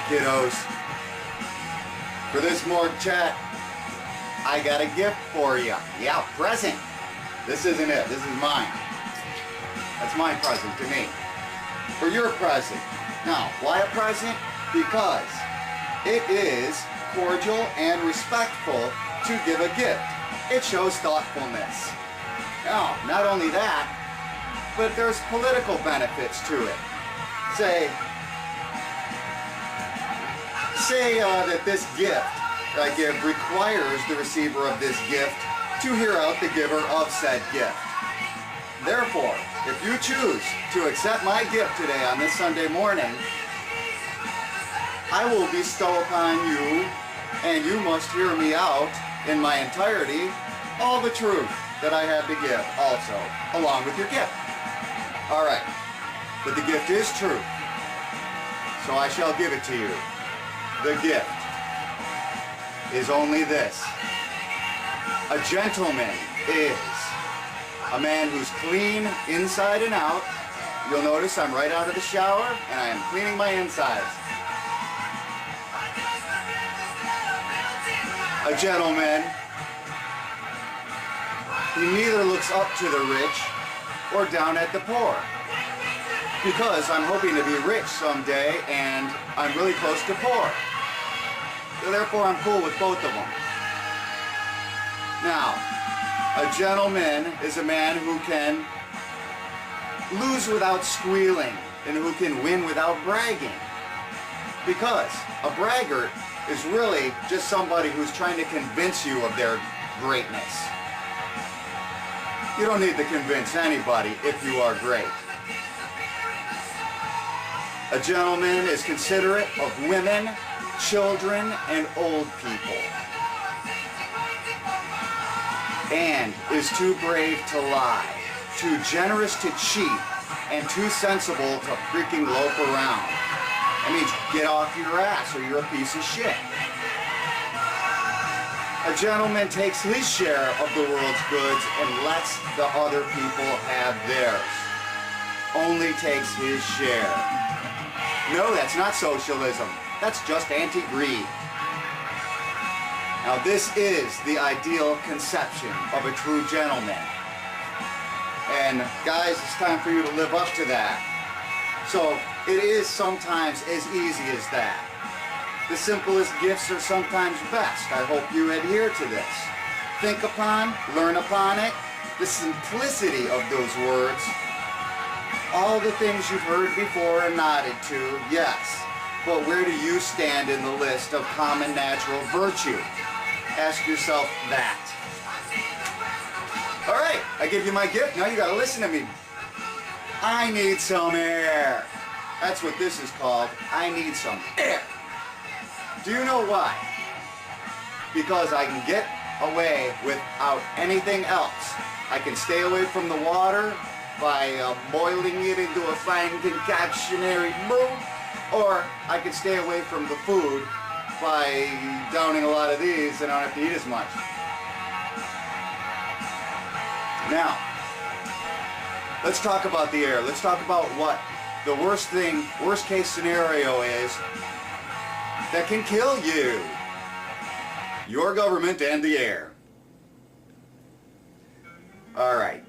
kiddos. For this Morgue chat, I got a gift for you. Yeah, present. This isn't it. This is mine. That's my present to me. For your present. Now, why a present? Because it is cordial and respectful to give a gift. It shows thoughtfulness. Now, not only that, but there's political benefits to it. Say that this gift I give requires the receiver of this gift to hear out the giver of said gift. Therefore, if you choose to accept my gift today on this Sunday morning, I will bestow upon you, and you must hear me out in my entirety, all the truth that I have to give also, along with your gift. Alright, but the gift is truth, so I shall give it to you. The gift is only this. A gentleman is a man who's clean inside and out. You'll notice I'm right out of the shower and I am cleaning my insides. A gentleman who neither looks up to the rich or down at the poor. Because I'm hoping to be rich someday and I'm really close to poor. So therefore I'm cool with both of them. Now, a gentleman is a man who can lose without squealing and who can win without bragging. Because a braggart is really just somebody who's trying to convince you of their greatness. You don't need to convince anybody if you are great. A gentleman is considerate of women, children, and old people. And is too brave to lie, too generous to cheat, and too sensible to freaking loaf around. That means get off your ass or you're a piece of shit. A gentleman takes his share of the world's goods and lets the other people have theirs. Only takes his share. No, that's not socialism. That's just anti-greed. Now this is the ideal conception of a true gentleman. And guys, it's time for you to live up to that. So it is sometimes as easy as that. The simplest gifts are sometimes best. I hope you adhere to this. Think upon, learn upon it. The simplicity of those words. All the things you've heard before and nodded to, yes. But where do you stand in the list of common natural virtue? Ask yourself that. Alright, I give you my gift, now you gotta listen to me. I need some air. That's what this is called. I need some air. Do you know why? Because I can get away without anything else. I can stay away from the water by boiling it into a fine concoctionary brew, or I can stay away from the food by downing a lot of these and I don't have to eat as much. Now, let's talk about the air. Let's talk about what the worst case scenario is that can kill you. Your government and the air. Alright.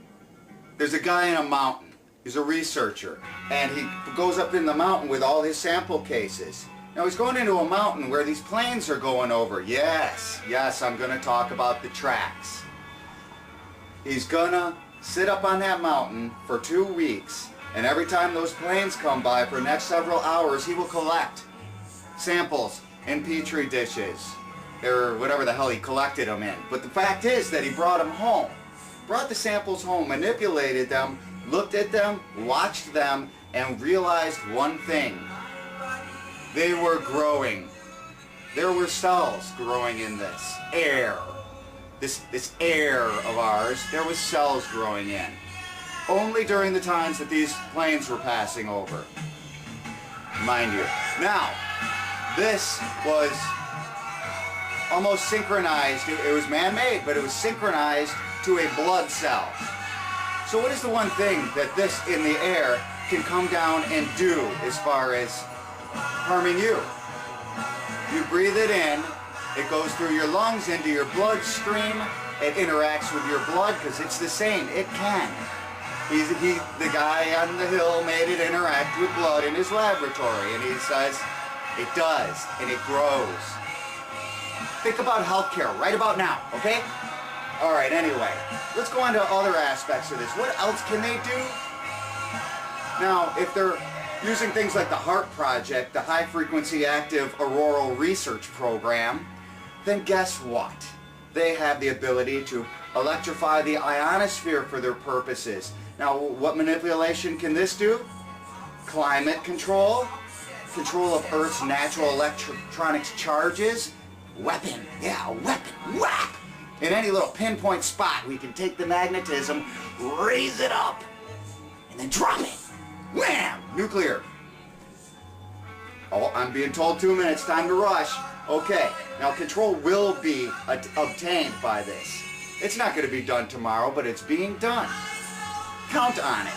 There's a guy in a mountain. He's a researcher. And he goes up in the mountain with all his sample cases. Now he's going into a mountain where these planes are going over. Yes, I'm going to talk about the tracks. He's going to sit up on that mountain for 2 weeks. And every time those planes come by for the next several hours, he will collect samples in petri dishes. Or whatever the hell he collected them in. But the fact is that he brought them home. Brought the samples home, manipulated them, looked at them, watched them, and realized one thing. They were growing. There were cells growing in this air. This air of ours, there was cells growing in. Only during the times that these planes were passing over. Mind you. Now, this was almost synchronized. It was man-made, but it was synchronized to a blood cell. So what is the one thing that this in the air can come down and do as far as harming you? You breathe it in, it goes through your lungs into your bloodstream, it interacts with your blood because it's the same, it can. The guy on the hill made it interact with blood in his laboratory, and he says it does, and it grows. Think about healthcare right about now, okay? All right, anyway, let's go on to other aspects of this. What else can they do? Now, if they're using things like the H.A.A.R.P project, the High Frequency Active Auroral Research Program, then guess what? They have the ability to electrify the ionosphere for their purposes. Now, what manipulation can this do? Climate control, control of Earth's natural electronics charges, weapon, yeah, a weapon, whack! In any little pinpoint spot, we can take the magnetism, raise it up, and then drop it. Wham! Nuclear. Oh, I'm being told 2 minutes, time to rush. Okay, now control will be obtained by this. It's not going to be done tomorrow, but it's being done. Count on it.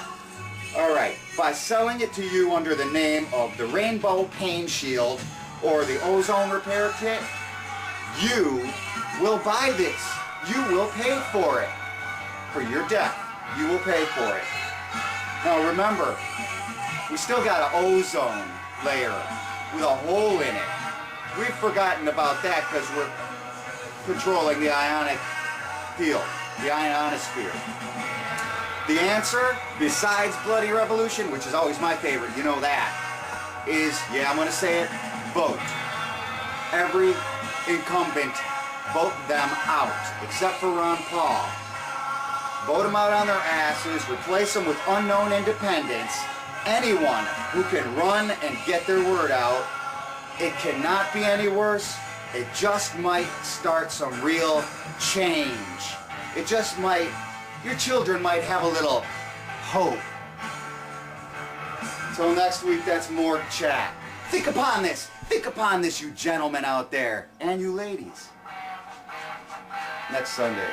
Alright, by selling it to you under the name of the Rainbow Pain Shield or the Ozone Repair Kit, you will buy this. You will pay for it. For your death, you will pay for it. Now remember, we still got an ozone layer with a hole in it. We've forgotten about that because we're controlling the ionic field, the ionosphere. The answer, besides Bloody Revolution, which is always my favorite, you know that, is, yeah, I'm going to say it, vote. Every incumbent, vote them out, except for Ron Paul. Vote them out on their asses, replace them with unknown independents. Anyone who can run and get their word out. It cannot be any worse. It just might start some real change. It just might, your children might have a little hope. Till next week, that's more chat. Think upon this, you gentlemen out there, and you ladies. Next Sunday.